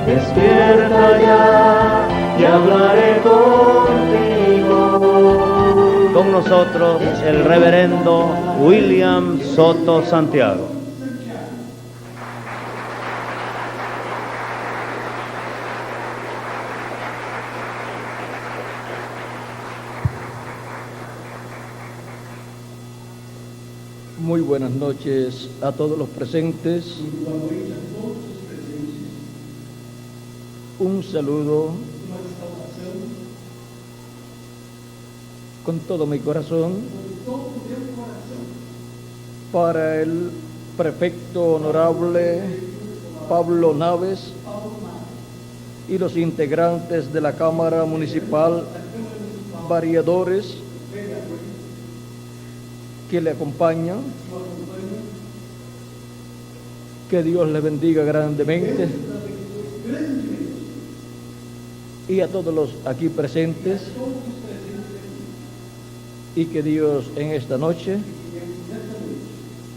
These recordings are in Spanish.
despierta ya y hablaré contigo. Con nosotros el reverendo William Soto Santiago. Muy buenas noches a todos los presentes. Un saludo con todo mi corazón para el prefecto honorable Pablo Naves y los integrantes de la Cámara Municipal, variadores que le acompañan. Que Dios le bendiga grandemente. Y a todos los aquí presentes, y que Dios en esta noche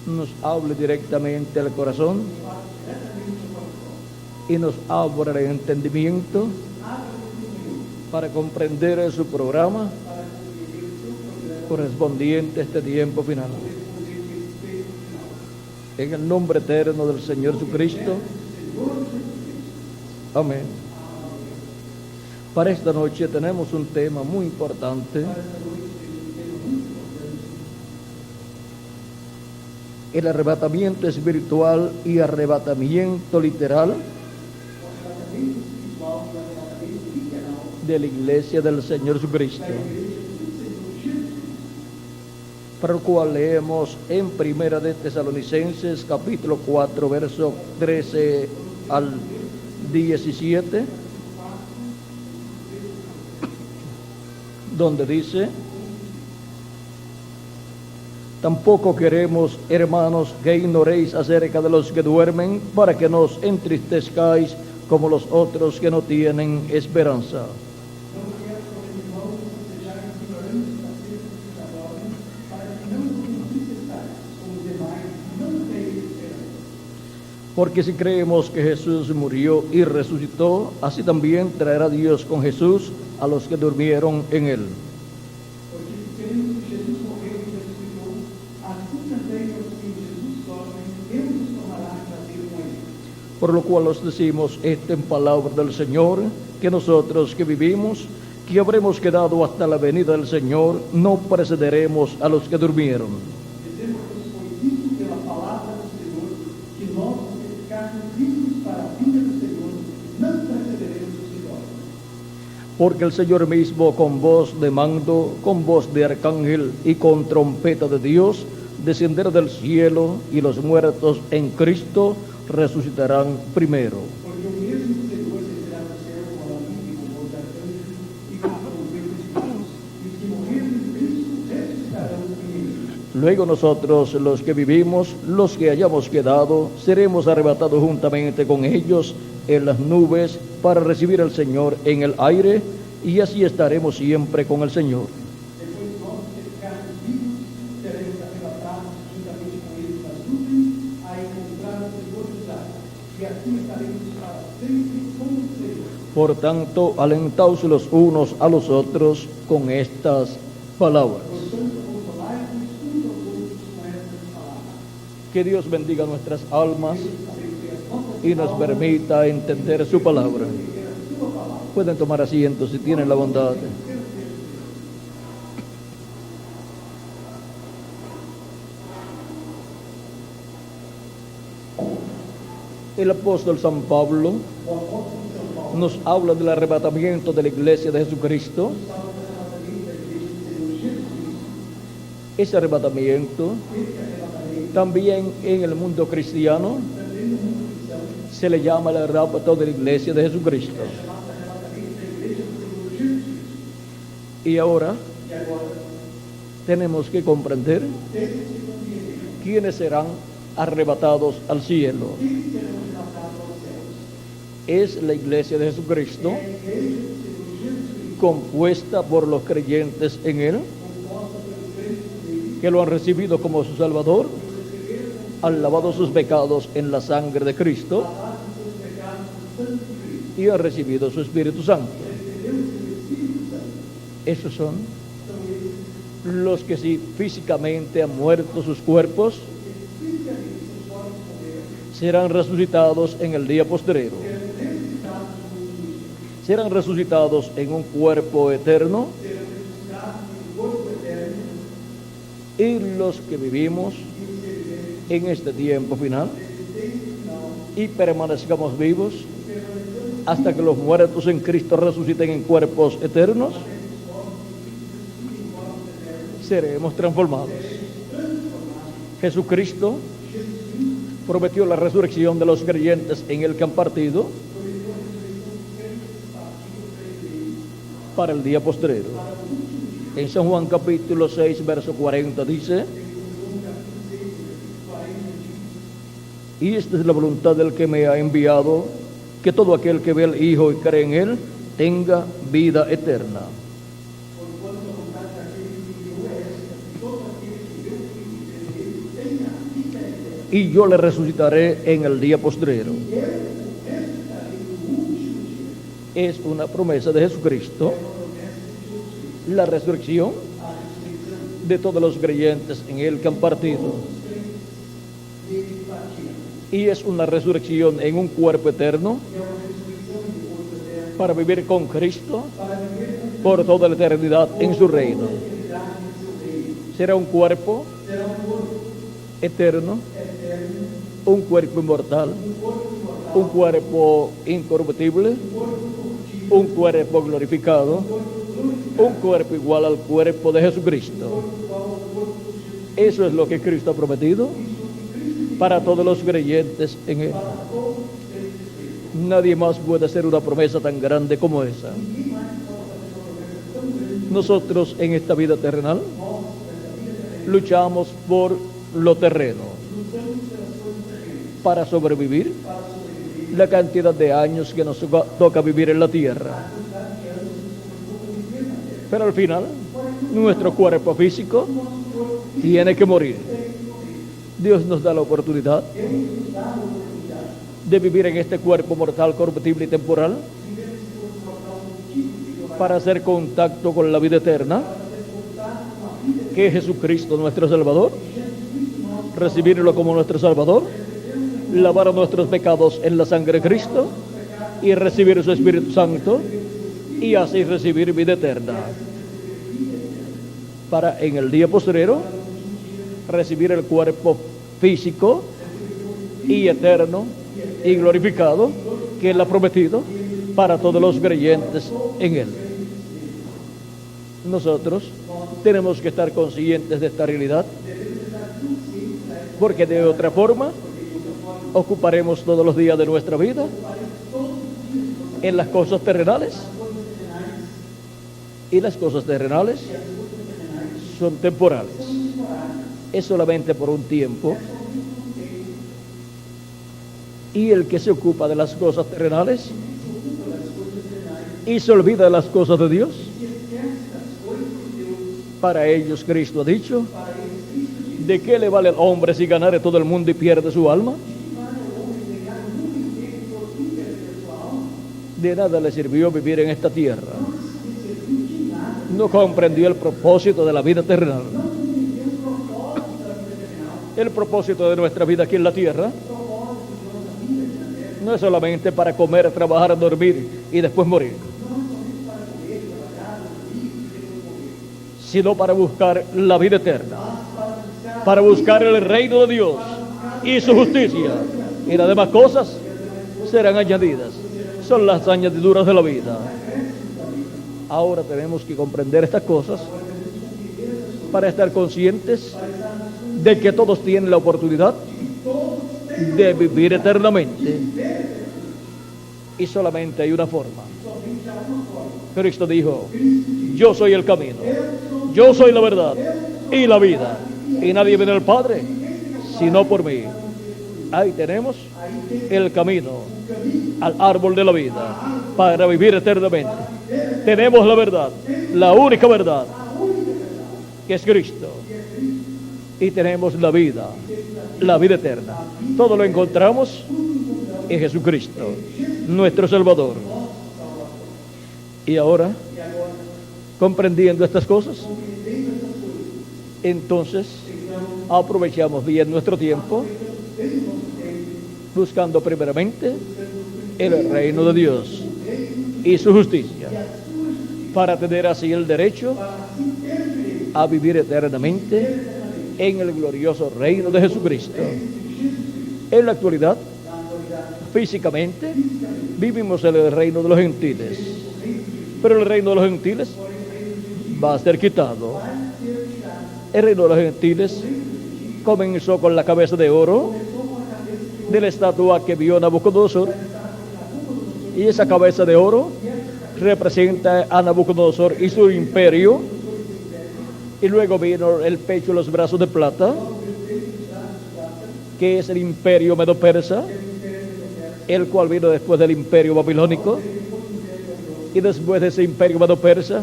nos hable directamente al corazón y nos abra el entendimiento para comprender su programa correspondiente a este tiempo final. En el nombre eterno del Señor Jesucristo. Amén. Para esta noche tenemos un tema muy importante: el arrebatamiento espiritual y arrebatamiento literal de la Iglesia del Señor Jesucristo, para lo cual leemos en Primera de Tesalonicenses capítulo 4 verso 13 al 17, donde dice: tampoco queremos, hermanos, que ignoréis acerca de los que duermen, para que no os entristezcáis como los otros que no tienen esperanza. Porque si creemos que Jesús murió y resucitó, así también traerá Dios con Jesús a los que durmieron en él. Por lo cual os decimos esto en palabra del Señor, que nosotros que vivimos, que habremos quedado hasta la venida del Señor, no precederemos a los que durmieron. Porque el Señor mismo, con voz de mando, con voz de arcángel y con trompeta de Dios, descenderá del cielo, y los muertos en Cristo resucitarán primero. Luego nosotros, los que vivimos, los que hayamos quedado, seremos arrebatados juntamente con ellos en las nubes para recibir al Señor en el aire, y así estaremos siempre con el Señor. Por tanto, alentaos los unos a los otros con estas palabras. Que Dios bendiga nuestras almas y nos permita entender su palabra. Pueden tomar asiento si tienen la bondad. El apóstol San Pablo nos habla del arrebatamiento de la Iglesia de Jesucristo. Ese arrebatamiento también en el mundo cristiano se le llama el rapto de la Iglesia de Jesucristo. Y ahora tenemos que comprender quiénes serán arrebatados al cielo. Es la Iglesia de Jesucristo, compuesta por los creyentes en Él, que lo han recibido como su Salvador, han lavado sus pecados en la sangre de Cristo y han recibido su Espíritu Santo. Esos son los que si físicamente han muerto sus cuerpos, serán resucitados en el día postrero. Serán resucitados en un cuerpo eterno. Y los que vivimos en este tiempo final y permanezcamos vivos hasta que los muertos en Cristo resuciten en cuerpos eternos, seremos transformados. Jesucristo prometió la resurrección de los creyentes en el que han partido para el día postrero. En San Juan capítulo 6, verso 40 dice: y esta es la voluntad del que me ha enviado, que todo aquel que ve al Hijo y cree en Él tenga vida eterna. Y yo le resucitaré en el día postrero. Es una promesa de Jesucristo, la resurrección de todos los creyentes en Él que han partido. Y es una resurrección en un cuerpo eterno para vivir con Cristo por toda la eternidad en su reino. Será un cuerpo eterno, un cuerpo inmortal, un cuerpo incorruptible, un cuerpo glorificado, un cuerpo igual al cuerpo de Jesucristo. Eso es lo que Cristo ha prometido para todos los creyentes en Él. Nadie más puede hacer una promesa tan grande como esa. Nosotros en esta vida terrenal luchamos por lo terreno para sobrevivir la cantidad de años que nos toca vivir en la tierra. Pero al final, nuestro cuerpo físico tiene que morir. Dios nos da la oportunidad de vivir en este cuerpo mortal, corruptible y temporal para hacer contacto con la vida eterna, que es Jesucristo nuestro Salvador, recibirlo como nuestro Salvador, lavar nuestros pecados en la sangre de Cristo y recibir su Espíritu Santo y así recibir vida eterna, para en el día postrero recibir el cuerpo físico y eterno y glorificado que Él ha prometido para todos los creyentes en Él. Nosotros tenemos que estar conscientes de esta realidad, porque de otra forma ocuparemos todos los días de nuestra vida en las cosas terrenales, y las cosas terrenales son temporales. Es solamente por un tiempo, y el que se ocupa de las cosas terrenales y se olvida de las cosas de Dios, para ellos Cristo ha dicho: ¿de qué le vale al hombre si ganare todo el mundo y pierde su alma? De nada le sirvió vivir en esta tierra. No comprendió el propósito de la vida terrenal. El propósito de nuestra vida aquí en la tierra no es solamente para comer, trabajar, dormir y después morir, sino para buscar la vida eterna, para buscar el reino de Dios y su justicia, y las demás cosas serán añadidas. Son las añadiduras de la vida. Ahora tenemos que comprender estas cosas para estar conscientes de que todos tienen la oportunidad de vivir eternamente, y solamente hay una forma. Cristo dijo: yo soy el camino, yo soy la verdad y la vida, y nadie viene al Padre sino por mí. Ahí tenemos el camino al árbol de la vida para vivir eternamente. Tenemos la verdad, la única verdad, que es Cristo, y tenemos la vida eterna. Todo lo encontramos en Jesucristo, nuestro Salvador. Y ahora, comprendiendo estas cosas, entonces aprovechamos bien nuestro tiempo buscando primeramente el reino de Dios y su justicia, para tener así el derecho a vivir eternamente en el glorioso reino de Jesucristo. En la actualidad, físicamente, vivimos en el reino de los gentiles, pero el reino de los gentiles va a ser quitado. El reino de los gentiles comenzó con la cabeza de oro de la estatua que vio Nabucodonosor, y esa cabeza de oro representa a Nabucodonosor y su imperio. Y luego vino el pecho y los brazos de plata, que es el imperio medo-persa, el cual vino después del imperio babilónico. Y después de ese imperio medo-persa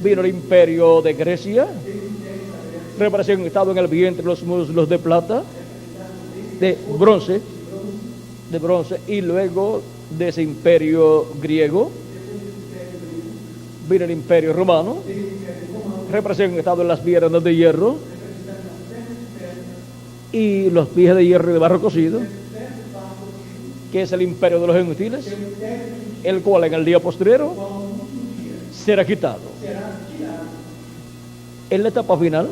vino el imperio de Grecia, representado en el vientre los muslos de plata, de bronce, y luego de ese imperio griego vino el imperio romano, representado en las piernas de hierro y los pies de hierro y de barro cocido, que es el imperio de los gentiles, el cual en el día postrero será quitado. En la etapa final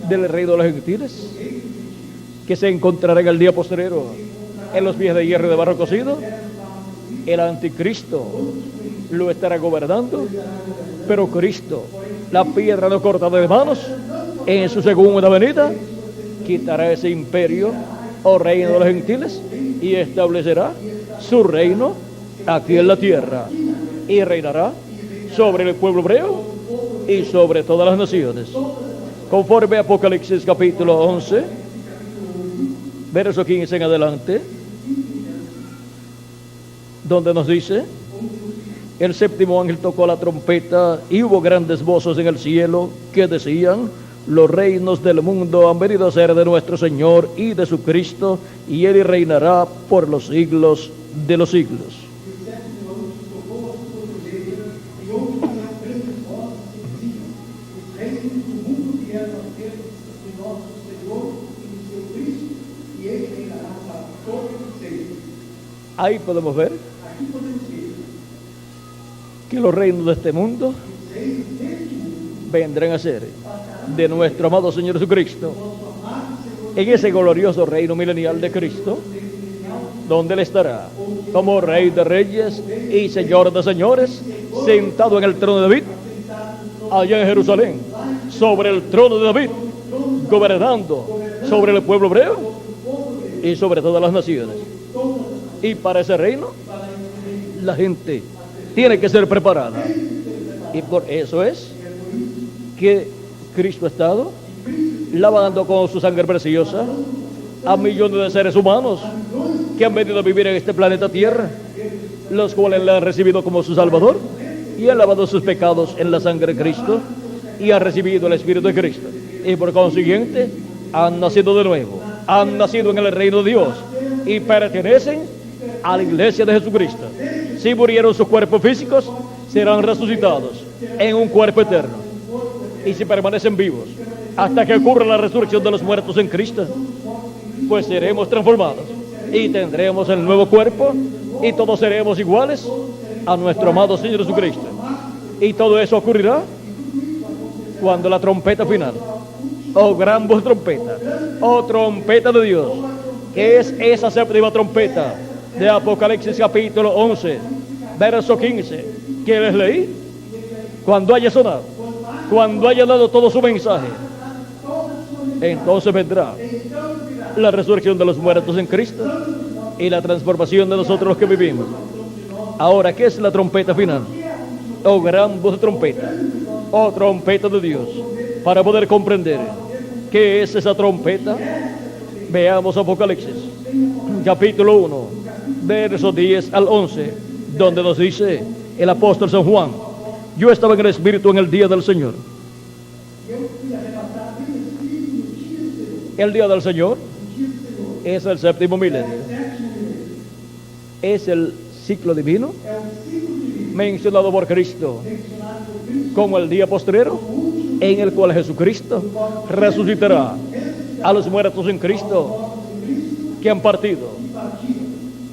del reino de los gentiles, que se encontrará en el día postrero en los pies de hierro y de barro cocido, el anticristo lo estará gobernando, pero Cristo, la piedra no cortada de manos, en su segunda venida quitará ese imperio o reino de los gentiles y establecerá su reino aquí en la tierra, y reinará sobre el pueblo hebreo y sobre todas las naciones, conforme a Apocalipsis capítulo 11, verso 15 en adelante, donde nos dice: el séptimo ángel tocó la trompeta y hubo grandes voces en el cielo que decían: los reinos del mundo han venido a ser de nuestro Señor y de su Cristo, y Él reinará por los siglos de los siglos. Ahí podemos ver que los reinos de este mundo vendrán a ser de nuestro amado Señor Jesucristo, en ese glorioso reino milenial de Cristo, donde Él estará como Rey de Reyes y Señor de Señores, sentado en el trono de David, allá en Jerusalén, sobre el trono de David, gobernando sobre el pueblo hebreo y sobre todas las naciones. Y para ese reino, la gente tiene que ser preparada. Y por eso es que Cristo ha estado lavando con su sangre preciosa a millones de seres humanos que han venido a vivir en este planeta Tierra, los cuales le han recibido como su Salvador y han lavado sus pecados en la sangre de Cristo y han recibido el Espíritu de Cristo. Y por consiguiente, han nacido de nuevo, han nacido en el reino de Dios y pertenecen a la iglesia de Jesucristo. Si murieron sus cuerpos físicos, serán resucitados en un cuerpo eterno. Y si permanecen vivos hasta que ocurra la resurrección de los muertos en Cristo, pues seremos transformados y tendremos el nuevo cuerpo y todos seremos iguales a nuestro amado Señor Jesucristo. Y todo eso ocurrirá cuando la trompeta final, o gran voz trompeta, o trompeta de Dios, que es esa séptima trompeta de Apocalipsis capítulo 11, verso 15, que les leí, cuando haya sonado, cuando haya dado todo su mensaje, entonces vendrá la resurrección de los muertos en Cristo y la transformación de nosotros los que vivimos. Ahora, ¿qué es la trompeta final? O gran voz de trompeta, o trompeta de Dios. Para poder comprender qué es esa trompeta, veamos Apocalipsis capítulo 1, versos 10 al 11, donde nos dice el apóstol San Juan: yo estaba en el Espíritu en el día del Señor. El día del Señor es el séptimo milenio, es el ciclo divino mencionado por Cristo como el día postrero, en el cual Jesucristo resucitará a los muertos en Cristo que han partido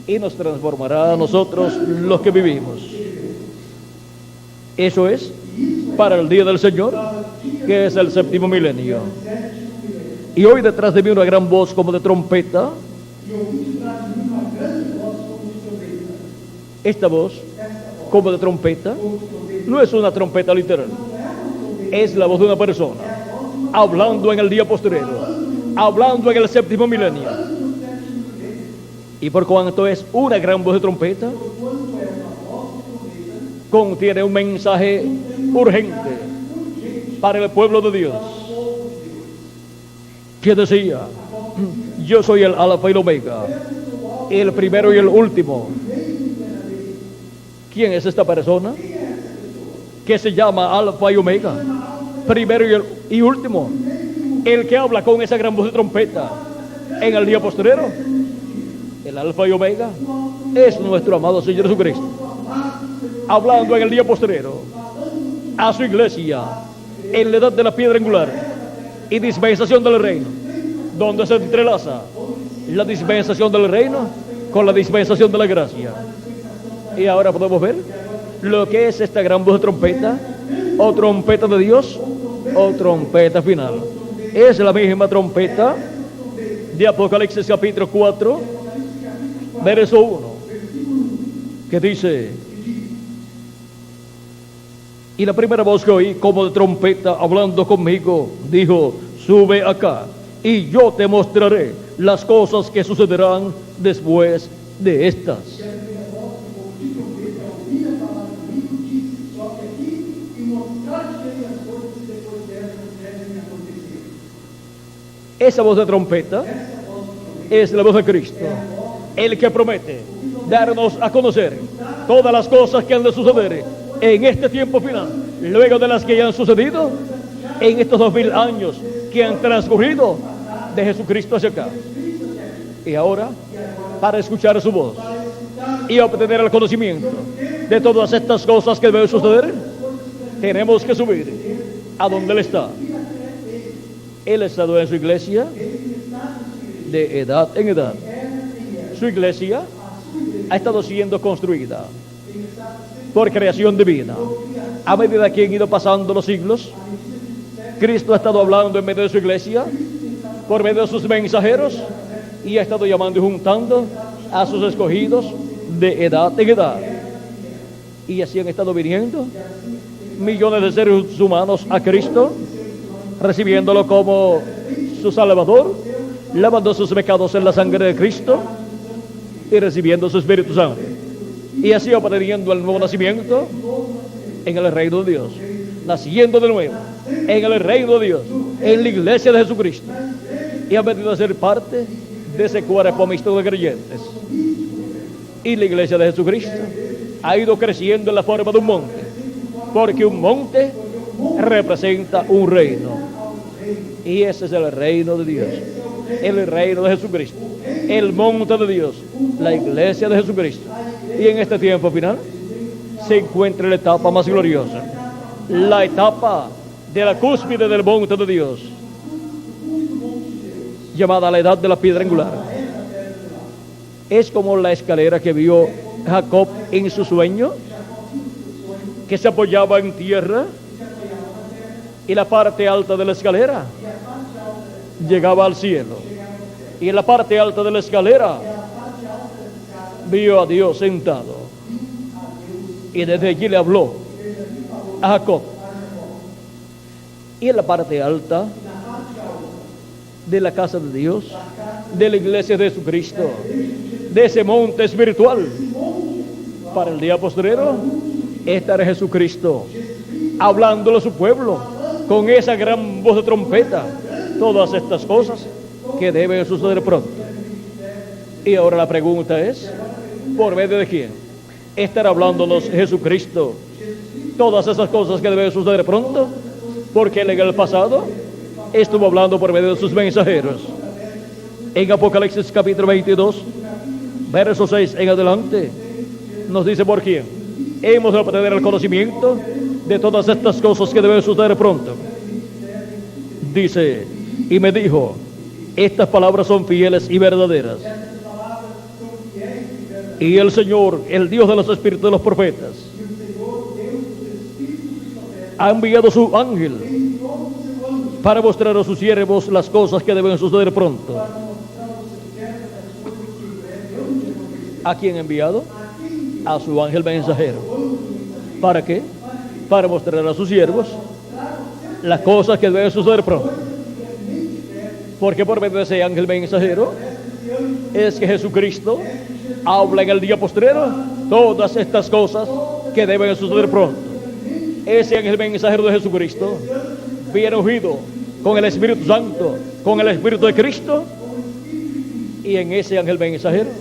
y nos transformará a nosotros los que vivimos. Eso es para el día del Señor, que es el séptimo milenio. Y hoy detrás de mí una gran voz como de trompeta. Esta voz como de trompeta no es una trompeta literal, es la voz de una persona hablando en el día postrero, hablando en el séptimo milenio. Y por cuanto es una gran voz de trompeta, contiene un mensaje urgente para el pueblo de Dios, que decía: yo soy el alfa y el omega, el primero y el último. ¿Quién es esta persona que se llama alfa y omega, primero y último? El que habla con esa gran voz de trompeta en el día postrero. El alfa y omega es nuestro amado Señor Jesucristo, hablando en el día postrero a su iglesia en la edad de la piedra angular y dispensación del reino, donde se entrelaza la dispensación del reino con la dispensación de la gracia. Y ahora podemos ver lo que es esta gran voz de trompeta, o trompeta de Dios, o trompeta final. Es la misma trompeta de Apocalipsis capítulo 4, verso 1, que dice: y la primera voz que oí como de trompeta hablando conmigo dijo: sube acá y yo te mostraré las cosas que sucederán después de estas. Esa voz de trompeta es la voz de Cristo, el que promete darnos a conocer todas las cosas que han de suceder en este tiempo final, luego de las que ya han sucedido en estos 2000 años que han transcurrido de Jesucristo hacia acá. Y ahora, para escuchar su voz y obtener el conocimiento de todas estas cosas que deben suceder, tenemos que subir a donde Él está. Él ha estado en su iglesia de edad en edad. Su iglesia ha estado siendo construida por creación divina. A medida que han ido pasando los siglos, Cristo ha estado hablando en medio de su iglesia, por medio de sus mensajeros, y ha estado llamando y juntando a sus escogidos de edad en edad. Y así han estado viniendo millones de seres humanos a Cristo, recibiéndolo como su Salvador, lavando sus pecados en la sangre de Cristo y recibiendo su Espíritu Santo. Y así obteniendo el nuevo nacimiento en el reino de Dios, naciendo de nuevo en el reino de Dios, en la iglesia de Jesucristo, y ha venido a ser parte de ese cuerpo mixto de creyentes. Y la iglesia de Jesucristo ha ido creciendo en la forma de un monte, porque un monte representa un reino, y ese es el reino de Dios, el reino de Jesucristo, el monte de Dios, la iglesia de Jesucristo. Y en este tiempo final se encuentra la etapa más gloriosa, la etapa de la cúspide del monte de Dios, llamada la edad de la piedra angular. Es como la escalera que vio Jacob en su sueño, que se apoyaba en tierra, y la parte alta de la escalera llegaba al cielo, y en la parte alta de la escalera vio a Dios sentado, y desde allí le habló a Jacob. Y en la parte alta de la casa de Dios, de la iglesia de Jesucristo, de ese monte espiritual, para el día postrero estará Jesucristo hablándole a su pueblo con esa gran voz de trompeta, todas estas cosas que deben suceder pronto. Y ahora la pregunta es: ¿por medio de quién estará hablándonos Jesucristo todas esas cosas que deben suceder pronto? Porque Él en el pasado estuvo hablando por medio de sus mensajeros. En Apocalipsis capítulo 22, verso 6 en adelante, nos dice por quién hemos de obtener el conocimiento de todas estas cosas que deben suceder pronto. Dice, y me dijo, estas palabras son fieles y verdaderas. Y el Señor, el Dios de los espíritus de los profetas, ha enviado su ángel para mostrar a sus siervos las cosas que deben suceder pronto. ¿A quién ha enviado? A su ángel mensajero. ¿Para qué? Para mostrar a sus siervos las cosas que deben suceder pronto. Porque por medio de ese ángel mensajero es que Jesucristo habla en el día postrero todas estas cosas que deben suceder pronto. Ese ángel mensajero de Jesucristo viene ungido con el Espíritu Santo, con el Espíritu de Cristo, y en ese ángel mensajero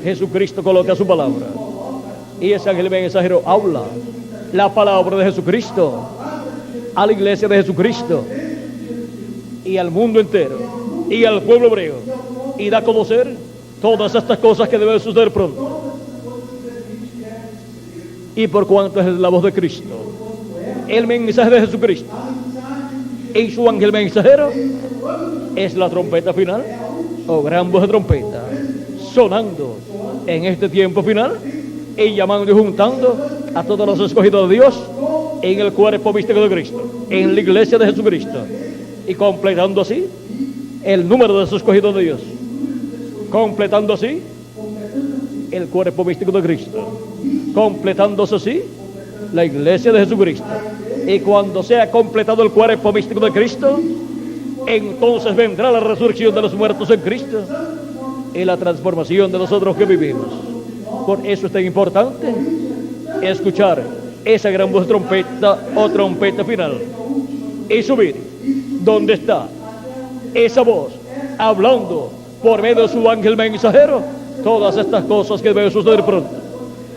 Jesucristo coloca su palabra, y ese ángel mensajero habla la palabra de Jesucristo a la iglesia de Jesucristo y al mundo entero y al pueblo hebreo, y da a conocer todas estas cosas que deben suceder pronto. Y por cuanto es la voz de Cristo, el mensaje de Jesucristo y su ángel mensajero es la trompeta final, o gran voz de trompeta, sonando en este tiempo final y llamando y juntando a todos los escogidos de Dios en el cuerpo místico de Cristo, en la iglesia de Jesucristo, y completando así el número de esos escogidos de Dios, completando así el cuerpo místico de Cristo, completándose así la iglesia de Jesucristo. Y cuando sea completado el cuerpo místico de Cristo, entonces vendrá la resurrección de los muertos en Cristo y la transformación de nosotros que vivimos. Por eso es tan importante escuchar esa gran voz de trompeta o trompeta final y subir donde está esa voz hablando por medio de su ángel mensajero todas estas cosas que deben suceder pronto.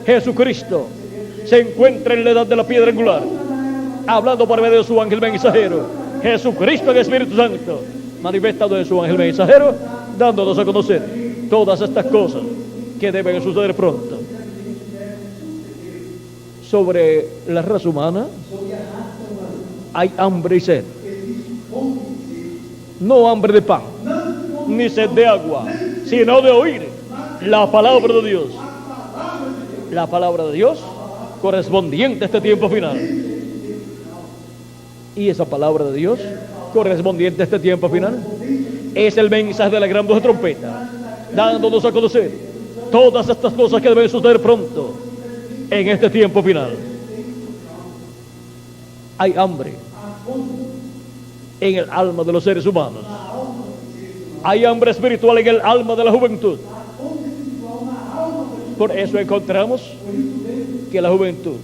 Jesucristo se encuentra en la edad de la piedra angular, hablando por medio de su ángel mensajero. Jesucristo en Espíritu Santo, manifestado en su ángel mensajero, dándonos a conocer todas estas cosas que deben suceder pronto. Sobre la raza humana hay hambre y sed. No hambre de pan, ni sed de agua, sino de oír la palabra de Dios. La palabra de Dios correspondiente a este tiempo final. Y esa palabra de Dios correspondiente a este tiempo final es el mensaje de la gran voz de trompeta, dándonos a conocer todas estas cosas que deben suceder pronto en este tiempo final. Hay hambre en el alma de los seres humanos. Hay hambre espiritual en el alma de la juventud. Por eso encontramos que la juventud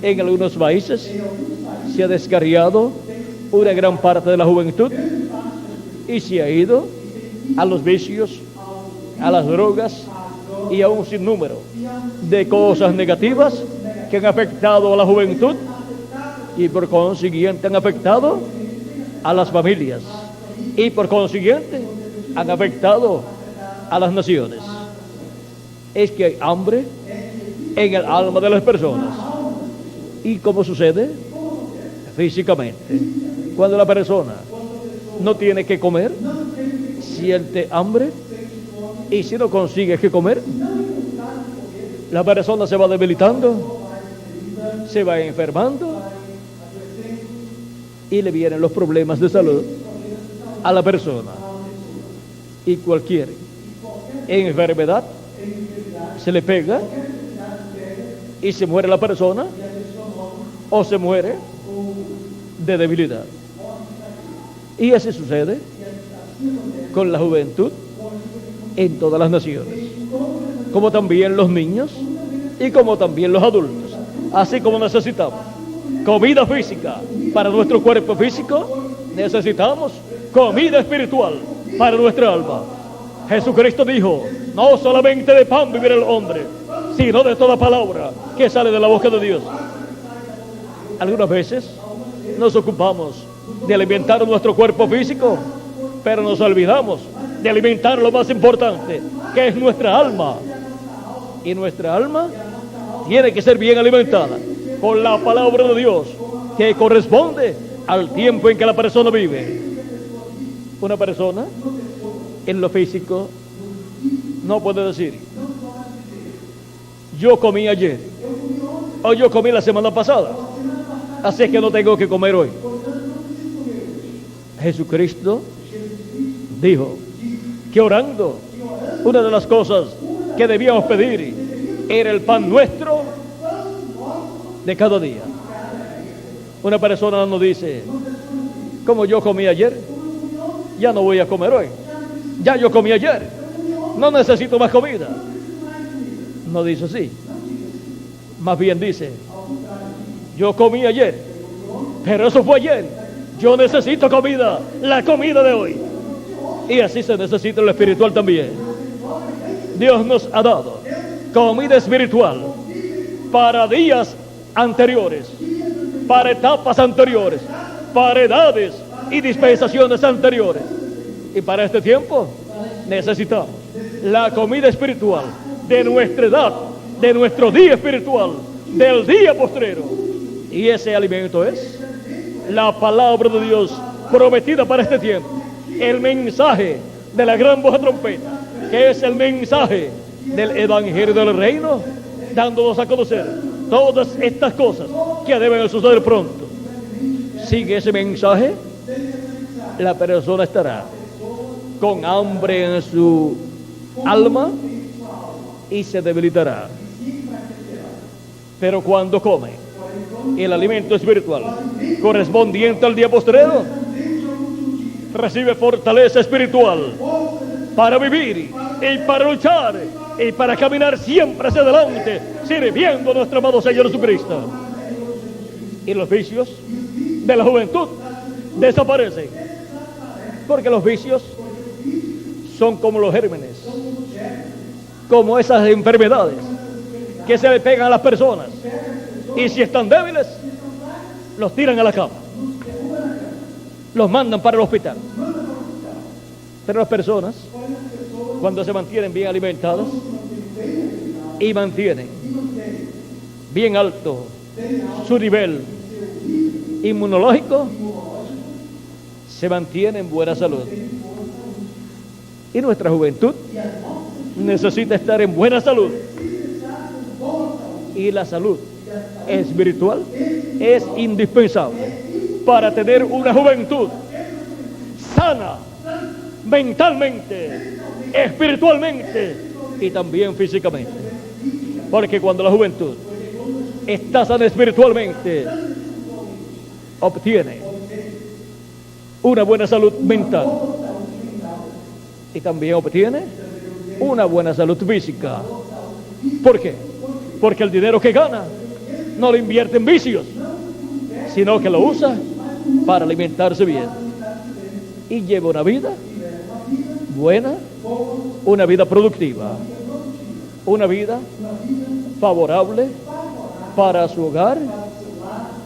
en algunos países se ha descarriado una gran parte de la juventud y se ha ido a los vicios, a las drogas y a un sinnúmero de cosas negativas que han afectado a la juventud y por consiguiente han afectado a las familias y por consiguiente han afectado a las naciones. Es que hay hambre en el alma de las personas. ¿Y cómo sucede? Físicamente. Cuando la persona no tiene que comer, siente hambre, y si no consigue que comer, la persona se va debilitando, se va enfermando y le vienen los problemas de salud a la persona. Y cualquier enfermedad se le pega y se muere la persona o se muere de debilidad. Y así sucede con la juventud en todas las naciones, como también los niños y como también los adultos. Así como necesitamos comida física para nuestro cuerpo físico, necesitamos comida espiritual para nuestra alma. Jesucristo dijo: no solamente de pan vivirá el hombre, sino de toda palabra que sale de la boca de Dios. Algunas veces nos ocupamos de alimentar nuestro cuerpo físico, pero nos olvidamos de alimentar lo más importante, que es nuestra alma. Y nuestra alma tiene que ser bien alimentada con la palabra de Dios, que corresponde al tiempo en que la persona vive. Una persona en lo físico no puede decir: yo comí ayer, o yo comí la semana pasada, así es que no tengo que comer hoy. Jesucristo dijo que orando, una de las cosas que debíamos pedir era el pan nuestro de cada día. Una persona no dice: como yo comí ayer, ya no voy a comer hoy. Ya yo comí ayer, no necesito más comida. No dice así. Más bien dice: yo comí ayer, pero eso fue ayer. Yo necesito comida, la comida de hoy. Y así se necesita lo espiritual también. Dios nos ha dado comida espiritual para días anteriores, para etapas anteriores, para edades y dispensaciones anteriores. Y para este tiempo necesitamos la comida espiritual de nuestra edad, de nuestro día espiritual, del día postrero. Y ese alimento es la palabra de Dios prometida para este tiempo, el mensaje de la gran voz de trompeta, que es el mensaje del evangelio del reino, dándonos a conocer todas estas cosas que deben suceder pronto. Sigue ese mensaje, la persona estará con hambre en su alma y se debilitará. Pero cuando come el alimento espiritual correspondiente al día postrero, recibe fortaleza espiritual para vivir y para luchar y para caminar siempre hacia adelante, sirviendo a nuestro amado Señor Jesucristo. Y los vicios de la juventud desaparecen, porque los vicios son como los gérmenes, como esas enfermedades que se le pegan a las personas, y si están débiles, los tiran a la cama, los mandan para el hospital. Pero las personas, cuando se mantienen bien alimentadas y mantienen bien alto su nivel inmunológico, se mantiene en buena salud. Y nuestra juventud necesita estar en buena salud. Y la salud espiritual es indispensable para tener una juventud sana, mentalmente, espiritualmente y también físicamente. Porque cuando la juventud está sana espiritualmente, obtiene una buena salud mental y también obtiene una buena salud física. ¿Por qué? Porque el dinero que gana no lo invierte en vicios, sino que lo usa para alimentarse bien y lleva una vida buena, una vida productiva, una vida favorable para su hogar,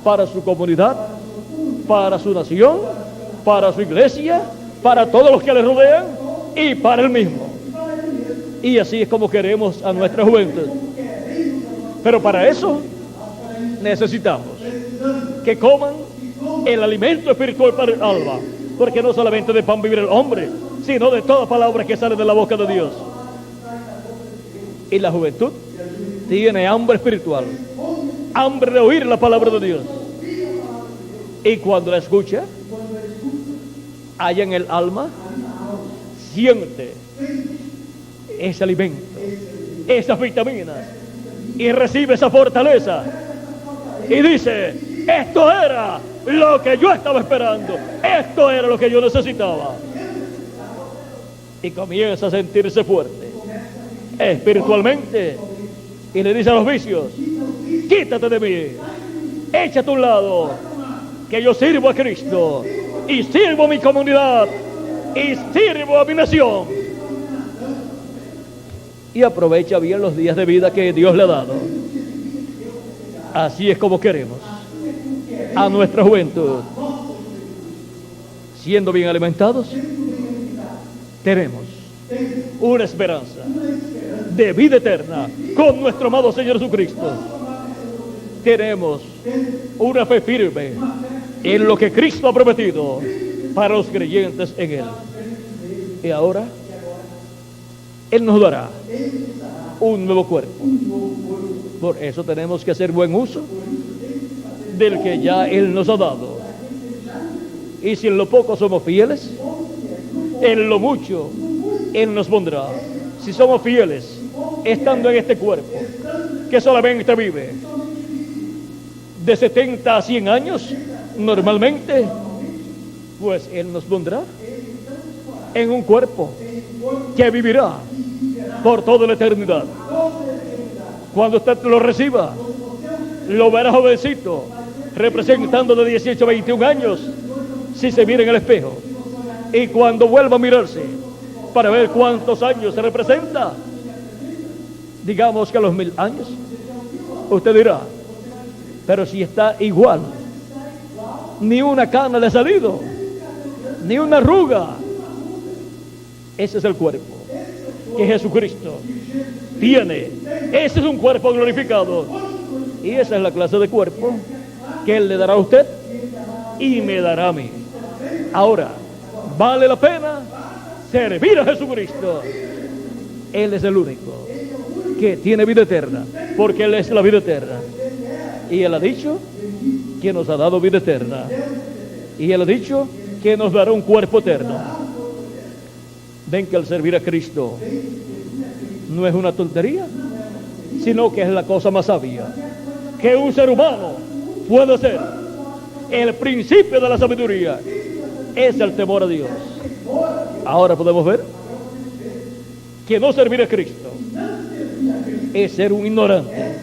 para su comunidad, para su nación, para su iglesia, para todos los que le rodean y para él mismo. Y así es como queremos a nuestra juventud. Pero para eso necesitamos que coman el alimento espiritual para el alma, porque no solamente de pan vive el hombre, sino de toda palabra que sale de la boca de Dios. Y la juventud tiene hambre espiritual, hambre de oír la palabra de Dios. Y cuando la escucha, allá en el alma, siente ese alimento, esas vitaminas, y recibe esa fortaleza y dice: esto era lo que yo estaba esperando, esto era lo que yo necesitaba. Y comienza a sentirse fuerte espiritualmente y le dice a los vicios: quítate de mí, échate a un lado, que yo sirvo a Cristo y sirvo a mi comunidad y sirvo a mi nación. Y aprovecha bien los días de vida que Dios le ha dado. Así es como queremos a nuestra juventud. Siendo bien alimentados, tenemos una esperanza de vida eterna con nuestro amado Señor Jesucristo. tenemos una fe firme en lo que Cristo ha prometido para los creyentes en Él. Y ahora, Él nos dará un nuevo cuerpo. Por eso tenemos que hacer buen uso del que ya Él nos ha dado. Y si en lo poco somos fieles, en lo mucho Él nos pondrá. Si somos fieles, estando en este cuerpo, que solamente vive de 70 a 100 años, normalmente, pues Él nos pondrá en un cuerpo que vivirá por toda la eternidad. Cuando usted lo reciba, lo verá jovencito, representando de 18 a 21 años, si se mira en el espejo. Y cuando vuelva a mirarse, para ver cuántos años se representa, digamos que a los 1000 años, usted dirá, pero si está igual, ni una cana le ha salido, ni una arruga. Ese es el cuerpo que Jesucristo tiene. Ese es un cuerpo glorificado. Y esa es la clase de cuerpo que Él le dará a usted y me dará a mí. Ahora, vale la pena servir a Jesucristo. Él es el único que tiene vida eterna, porque Él es la vida eterna. Y Él ha dicho que nos ha dado vida eterna. Y Él ha dicho que nos dará un cuerpo eterno. Ven que el servir a Cristo no es una tontería, sino que es la cosa más sabia que un ser humano puede hacer. El principio de la sabiduría es el temor a Dios. Ahora podemos ver que no servir a Cristo es ser un ignorante.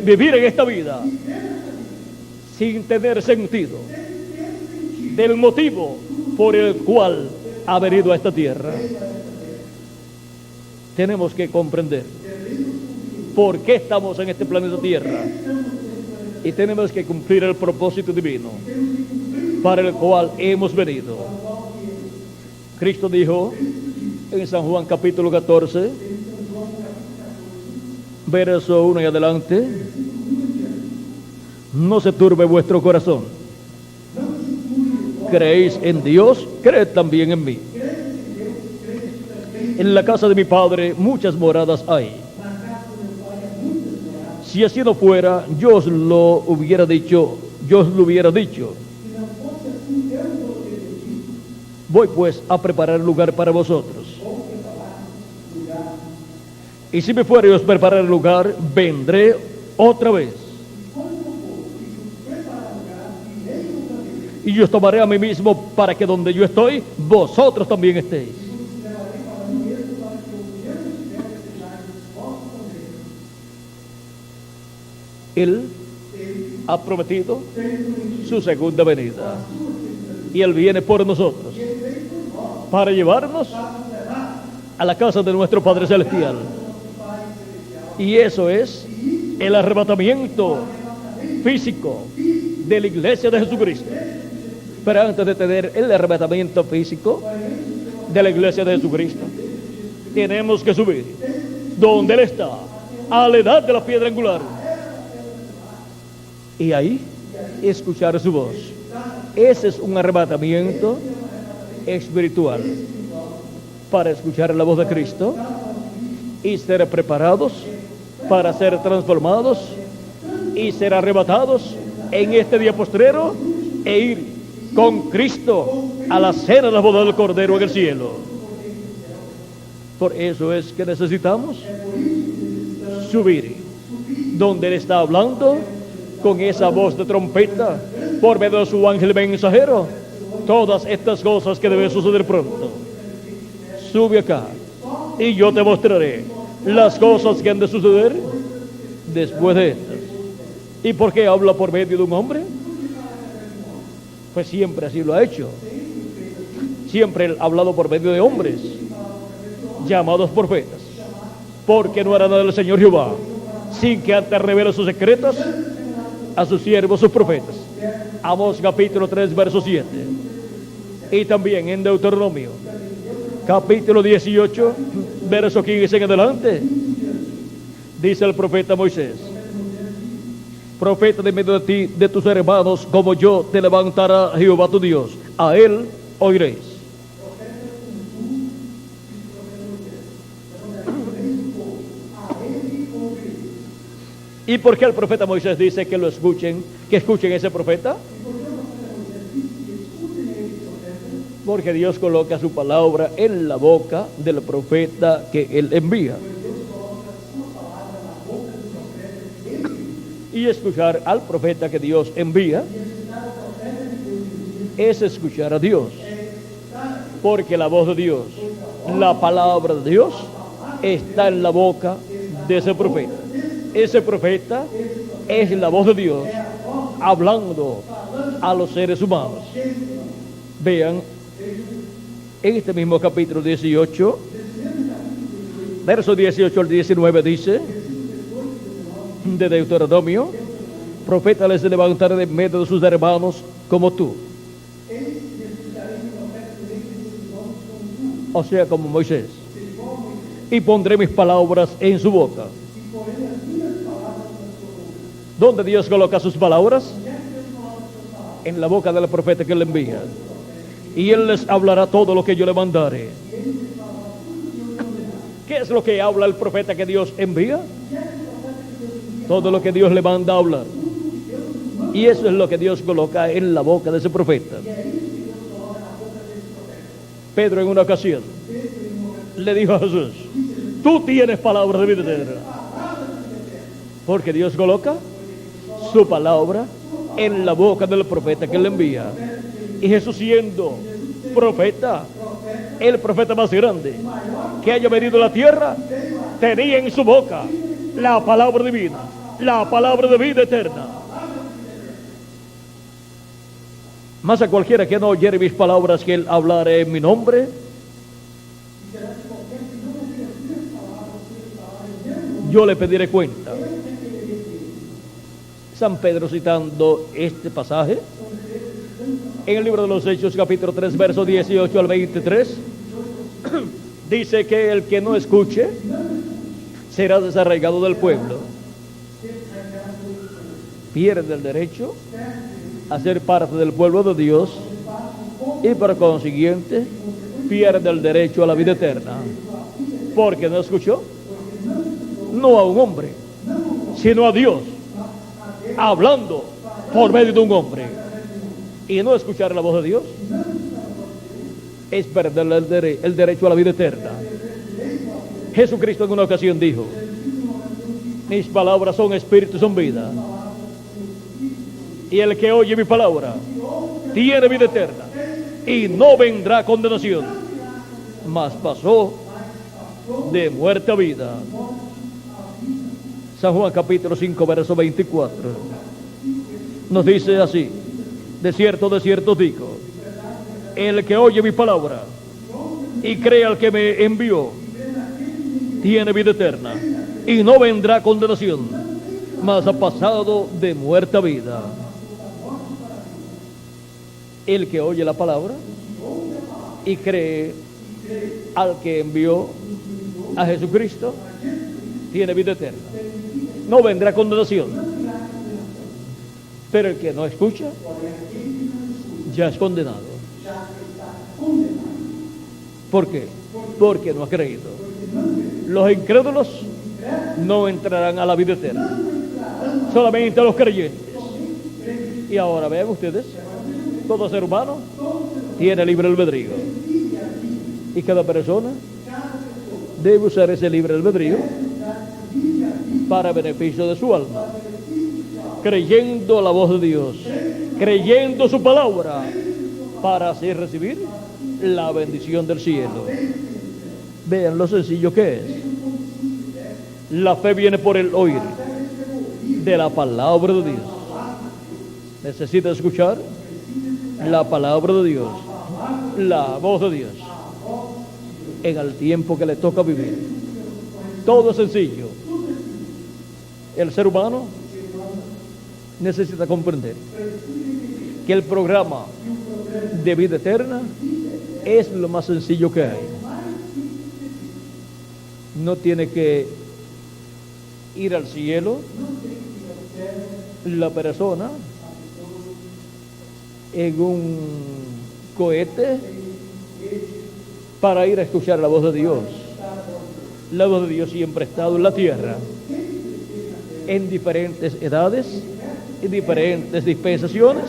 Vivir en esta vida sin tener sentido del motivo por el cual ha venido a esta tierra. Tenemos que comprender por qué estamos en este planeta Tierra y tenemos que cumplir el propósito divino para el cual hemos venido. Cristo dijo en San Juan capítulo 14, verso 1 y adelante: no se turbe vuestro corazón. Creéis en Dios, creed también en mí. En la casa de mi Padre muchas moradas hay. Si así no fuera, yo os lo hubiera dicho. Voy pues a preparar lugar para vosotros. Y si me fuere y os preparar el lugar, vendré otra vez. Y yo os tomaré a mí mismo, para que donde yo estoy, vosotros también estéis. Él ha prometido su segunda venida. Y Él viene por nosotros para llevarnos a la casa de nuestro Padre Celestial. Y eso es el arrebatamiento físico de la iglesia de Jesucristo. Pero antes de tener el arrebatamiento físico de la iglesia de Jesucristo, tenemos que subir donde Él está, a la edad de la piedra angular, y ahí escuchar su voz. Ese es un arrebatamiento espiritual, para escuchar la voz de Cristo y ser preparados para ser transformados y ser arrebatados en este día postrero e ir con Cristo a la cena de la boda del Cordero en el cielo. Por eso es que necesitamos subir donde Él está hablando con esa voz de trompeta por medio de su ángel mensajero. Todas estas cosas que deben suceder pronto. Sube acá y yo te mostraré las cosas que han de suceder después de estas. ¿Y por qué habla por medio de un hombre? Pues siempre así lo ha hecho. Siempre Él ha hablado por medio de hombres llamados profetas, porque no hará nada del Señor Jehová sin que antes revele sus secretos a sus siervos, sus profetas. Amós capítulo 3 verso 7. Y también en Deuteronomio capítulo 18 verso 15 en adelante, dice el profeta Moisés: profeta de medio de ti, de tus hermanos, como yo, te levantará Jehová tu Dios. A él oiréis. ¿Y por qué el profeta Moisés dice que lo escuchen, que escuchen a ese profeta? Porque Dios coloca su palabra en la boca del profeta que él envía. Y escuchar al profeta que Dios envía es escuchar a Dios. Porque la voz de Dios, la palabra de Dios, está en la boca de ese profeta. Ese profeta es la voz de Dios hablando a los seres humanos. Vean, en este mismo capítulo 18, verso 18 al 19 dice, de Deuteronomio, profeta les levantaré de medio de sus hermanos como tú. O sea, como Moisés. Y pondré mis palabras en su boca. ¿Dónde Dios coloca sus palabras? En la boca del profeta que le envía. Y él les hablará todo lo que yo le mandare. ¿Qué es lo que habla el profeta que Dios envía? Todo lo que Dios le manda a hablar. Y eso es lo que Dios coloca en la boca de ese profeta. Pedro en una ocasión le dijo a Jesús, tú tienes palabras de vida eterna. Porque Dios coloca su palabra en la boca del profeta que le envía. Y Jesús, siendo profeta, el profeta más grande que haya venido a la tierra, tenía en su boca la palabra divina, la palabra de vida eterna. Mas a cualquiera que no oyere mis palabras que él hablare en mi nombre, yo le pediré cuenta. San Pedro, citando este pasaje en el libro de los Hechos, capítulo 3, versos 18 al 23, dice que el que no escuche será desarraigado del pueblo. Pierde el derecho a ser parte del pueblo de Dios y por consiguiente pierde el derecho a la vida eterna. Porque no escuchó, no a un hombre, sino a Dios, hablando por medio de un hombre. Y no escuchar la voz de Dios es perder el derecho a la vida eterna. Jesucristo en una ocasión dijo, mis palabras son espíritu y son vida. Y el que oye mi palabra tiene vida eterna y no vendrá condenación, mas pasó de muerte a vida. San Juan capítulo 5, verso 24 nos dice así, de cierto digo, el que oye mi palabra y cree al que me envió tiene vida eterna y no vendrá condenación, mas ha pasado de muerte a vida. El que oye la palabra y cree al que envió a Jesucristo tiene vida eterna, no vendrá condenación. Pero el que no escucha ya es condenado. ¿Por qué? Porque no ha creído. Los incrédulos no entrarán a la vida eterna, solamente los creyentes. Y ahora vean ustedes, todo ser humano tiene libre albedrío y cada persona debe usar ese libre albedrío para beneficio de su alma, creyendo la voz de Dios, creyendo su palabra, para así recibir la bendición del cielo. Vean lo sencillo que es. La fe viene por el oír de la palabra de Dios. Necesita escuchar la palabra de Dios, la voz de Dios, en el tiempo que le toca vivir. Todo es sencillo. El ser humano necesita comprender que el programa de vida eterna es lo más sencillo que hay. No tiene que ir al cielo la persona en un cohete para ir a escuchar la voz de Dios. La voz de Dios siempre ha estado en la tierra, en diferentes edades, en diferentes dispensaciones,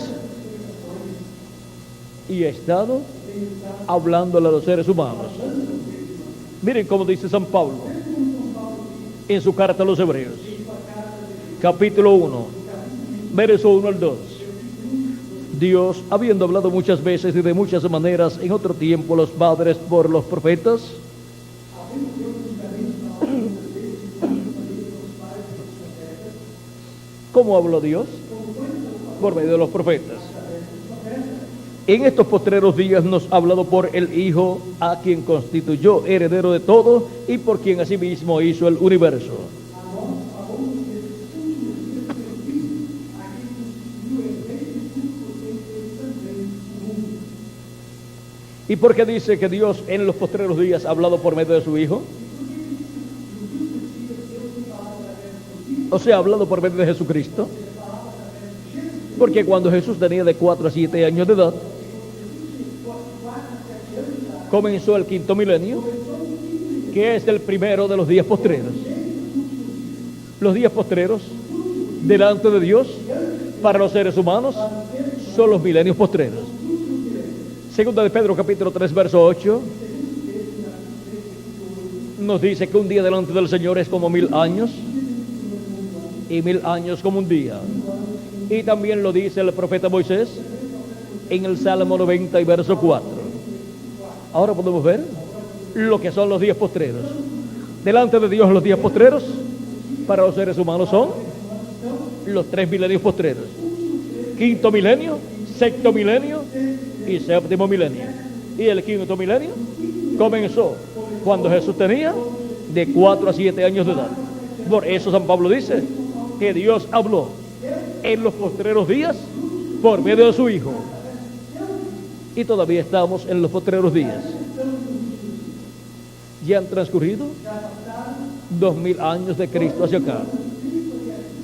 y ha estado hablándole a los seres humanos. Miren cómo dice San Pablo en su carta a los Hebreos, capítulo 1, verso 1 al 2. Dios, habiendo hablado muchas veces y de muchas maneras en otro tiempo a los padres por los profetas, ¿cómo habló Dios? Por medio de los profetas. En estos postreros días nos ha hablado por el Hijo, a quien constituyó heredero de todo y por quien asimismo hizo el universo. ¿Y por qué dice que Dios en los postreros días ha hablado por medio de su Hijo? O sea, ha hablado por medio de Jesucristo. Porque cuando Jesús tenía de 4 a 7 años de edad, comenzó el quinto milenio, que es el primero de los días postreros. Los días postreros, delante de Dios, para los seres humanos, son los milenios postreros. Segunda de Pedro, capítulo 3, verso 8, nos dice que un día delante del Señor es como 1000 años, y 1000 años como un día. Y también lo dice el profeta Moisés en el Salmo 90 y verso 4. Ahora podemos ver lo que son los días postreros. Delante de Dios, los días postreros para los seres humanos son los 3 milenios postreros: quinto milenio, sexto milenio y séptimo milenio. Y el quinto milenio comenzó cuando Jesús tenía de 4 a 7 años de edad. Por eso San Pablo dice que Dios habló en los postreros días por medio de su Hijo. Y todavía estamos en los postreros días. Ya han transcurrido 2000 años de Cristo hacia acá.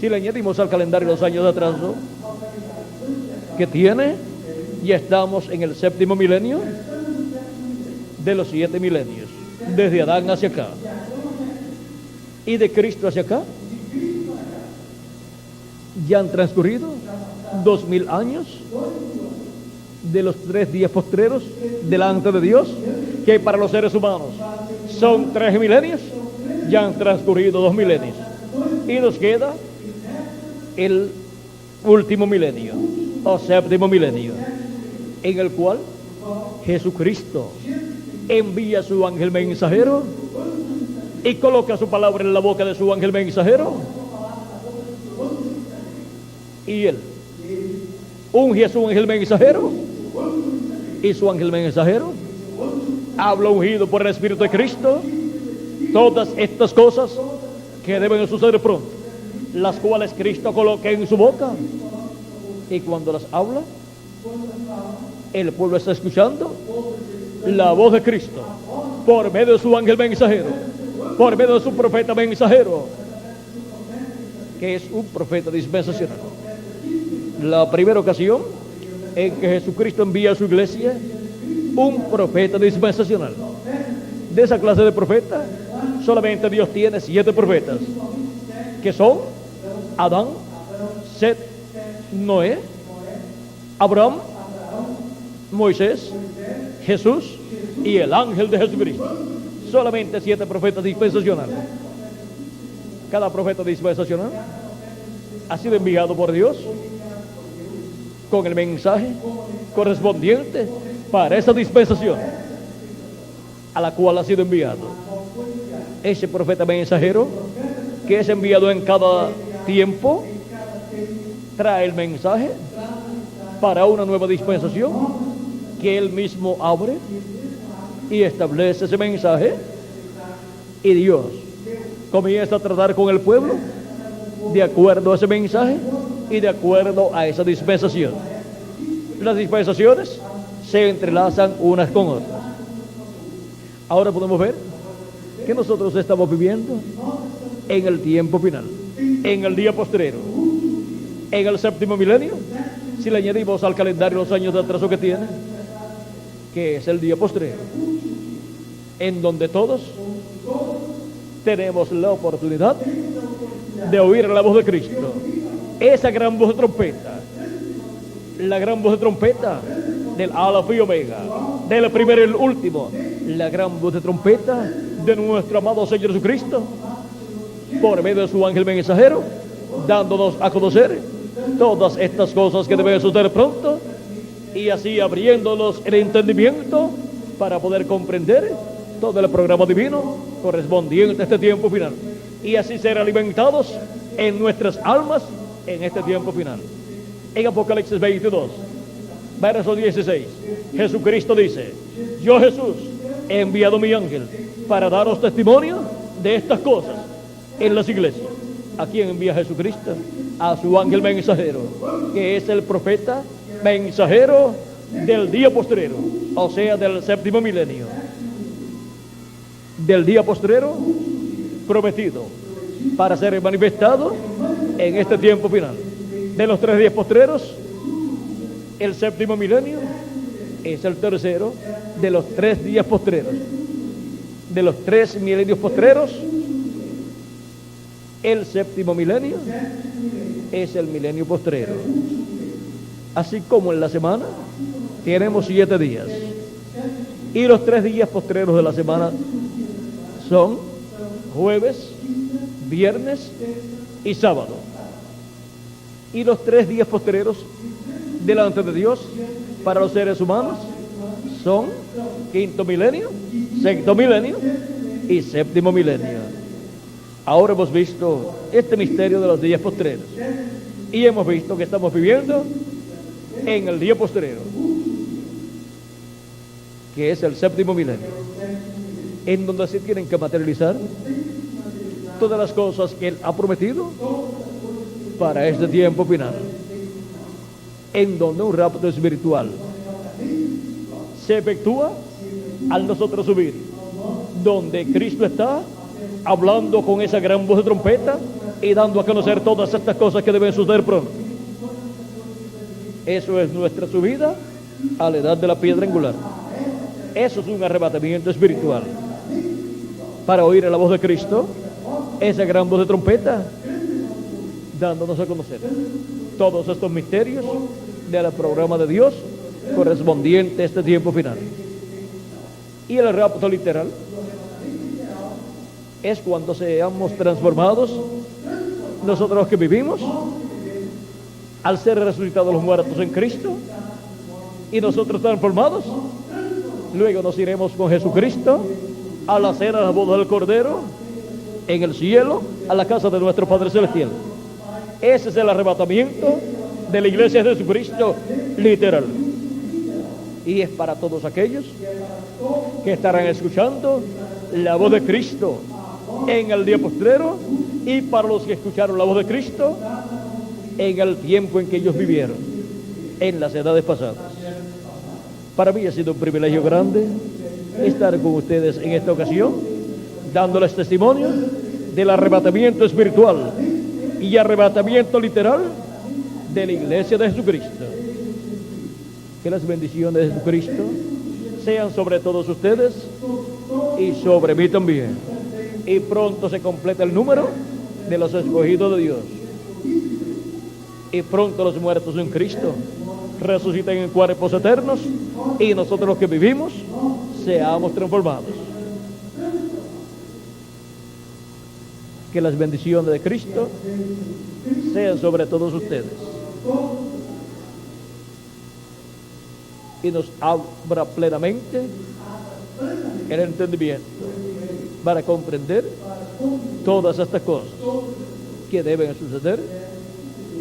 Si le añadimos al calendario los años de atraso que tiene, ya estamos en el séptimo milenio de los 7 milenios, desde Adán hacia acá. Y de Cristo hacia acá ya han transcurrido 2000 años de los 3 días postreros delante de Dios, que para los seres humanos son 3 milenios. Ya han transcurrido 2 milenios y nos queda el último milenio o séptimo milenio, en el cual Jesucristo envía a su ángel mensajero y coloca su palabra en la boca de su ángel mensajero, y él unge a su ángel mensajero, y su ángel mensajero habla ungido por el Espíritu de Cristo todas estas cosas que deben suceder pronto, las cuales Cristo coloca en su boca, y cuando las habla, el pueblo está escuchando la voz de Cristo por medio de su ángel mensajero, por medio de su profeta mensajero, que es un profeta dispensacional. La primera ocasión en que Jesucristo envía a su iglesia un profeta dispensacional. De esa clase de profeta, solamente Dios tiene 7 profetas, que son Adán, Set, Noé, Abraham, Moisés, Jesús y el ángel de Jesucristo. Solamente 7 profetas dispensacionales. Cada profeta dispensacional ha sido enviado por Dios con el mensaje correspondiente para esa dispensación a la cual ha sido enviado. Ese profeta mensajero, que es enviado en cada tiempo, trae el mensaje para una nueva dispensación que él mismo abre y establece ese mensaje, y Dios comienza a tratar con el pueblo de acuerdo a ese mensaje y de acuerdo a esa dispensación. Las dispensaciones se entrelazan unas con otras. Ahora podemos ver que nosotros estamos viviendo en el tiempo final, en el día postrero. en el séptimo milenio, si le añadimos al calendario los años de atraso que tiene, que es el día postrero, en donde todos tenemos la oportunidad de oír la voz de Cristo, esa gran voz de trompeta, la gran voz de trompeta del Alfa y Omega, del primero y el último, la gran voz de trompeta de nuestro amado Señor Jesucristo, por medio de su ángel mensajero, dándonos a conocer todas estas cosas que deben suceder pronto, y así abriéndonos el entendimiento para poder comprender todo el programa divino correspondiente a este tiempo final, y así ser alimentados en nuestras almas en este tiempo final. En Apocalipsis 22, verso 16, Jesucristo dice: yo, Jesús, he enviado mi ángel para daros testimonio de estas cosas en las iglesias. ¿A quién envía Jesucristo? A su ángel mensajero, que es el profeta mensajero del día postrero, o sea, del séptimo milenio, del día postrero prometido para ser manifestado en este tiempo final. De los 3 días postreros, el séptimo milenio es el tercero de los 3 días postreros. De los 3 milenios postreros, el séptimo milenio es el milenio postrero. Así como en la semana tenemos 7 días, y los 3 días postreros de la semana son jueves, viernes y sábado. Y los 3 días postreros delante de Dios para los seres humanos son quinto milenio, sexto milenio y séptimo milenio. Ahora hemos visto este misterio de los días postreros y hemos visto que estamos viviendo en el día postrero, que es el séptimo milenio, en donde se tienen que materializar todas las cosas que Él ha prometido para este tiempo final, en donde un rapto espiritual se efectúa al nosotros subir, donde Cristo está hablando con esa gran voz de trompeta y dando a conocer todas estas cosas que deben suceder pronto. Eso es nuestra subida a la edad de la piedra angular. Eso es un arrebatamiento espiritual, para oír la voz de Cristo, esa gran voz de trompeta, dándonos a conocer todos estos misterios del programa de Dios correspondiente a este tiempo final. Y el rapto literal es cuando seamos transformados nosotros los que vivimos, al ser resucitados los muertos en Cristo, y nosotros transformados, luego nos iremos con Jesucristo a la cena de la boda del Cordero en el cielo, a la casa de nuestro Padre Celestial. Ese es el arrebatamiento de la iglesia de Jesucristo literal, y es para todos aquellos que estarán escuchando la voz de Cristo en el día postrero, y para los que escucharon la voz de Cristo en el tiempo en que ellos vivieron, en las edades pasadas. Para mí ha sido un privilegio grande estar con ustedes en esta ocasión, dándoles testimonio del arrebatamiento espiritual y arrebatamiento literal de la iglesia de Jesucristo. Que las bendiciones de Jesucristo sean sobre todos ustedes y sobre mí también. Y pronto se completa el número de los escogidos de Dios. Y pronto los muertos en Cristo resuciten en cuerpos eternos, y nosotros los que vivimos seamos transformados. Que las bendiciones de Cristo sean sobre todos ustedes y nos abra plenamente el entendimiento para comprender todas estas cosas que deben suceder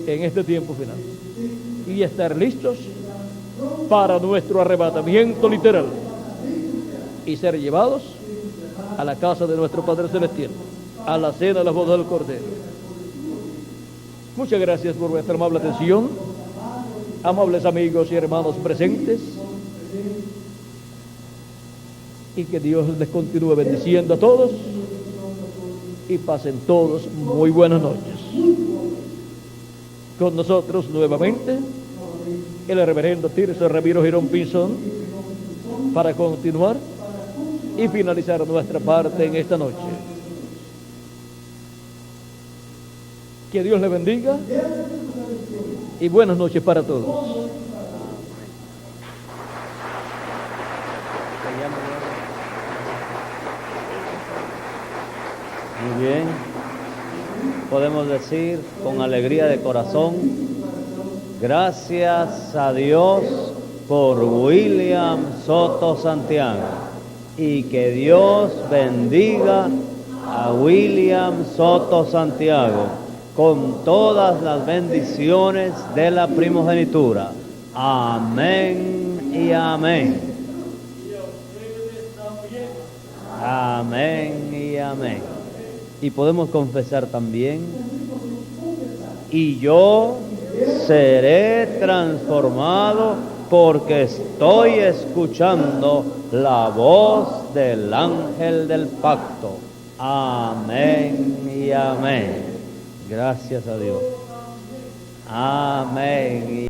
en este tiempo final, y estar listos para nuestro arrebatamiento literal y ser llevados a la casa de nuestro Padre Celestial, a la cena de la boda del Cordero. Muchas gracias por vuestra amable atención, amables amigos y hermanos presentes, y que Dios les continúe bendiciendo a todos, y pasen todos muy buenas noches. Con nosotros nuevamente el reverendo Tirso Ramiro Girón Pinzón para continuar y finalizar nuestra parte en esta noche. Que Dios le bendiga y buenas noches para todos. Muy bien, podemos decir con alegría de corazón, gracias a Dios por William Soto Santiago, y que Dios bendiga a William Soto Santiago con todas las bendiciones de la primogenitura. Amén y amén. Amén y amén. Y podemos confesar también, y yo seré transformado porque estoy escuchando la voz del ángel del pacto. Amén y amén. Gracias a Dios. Amén.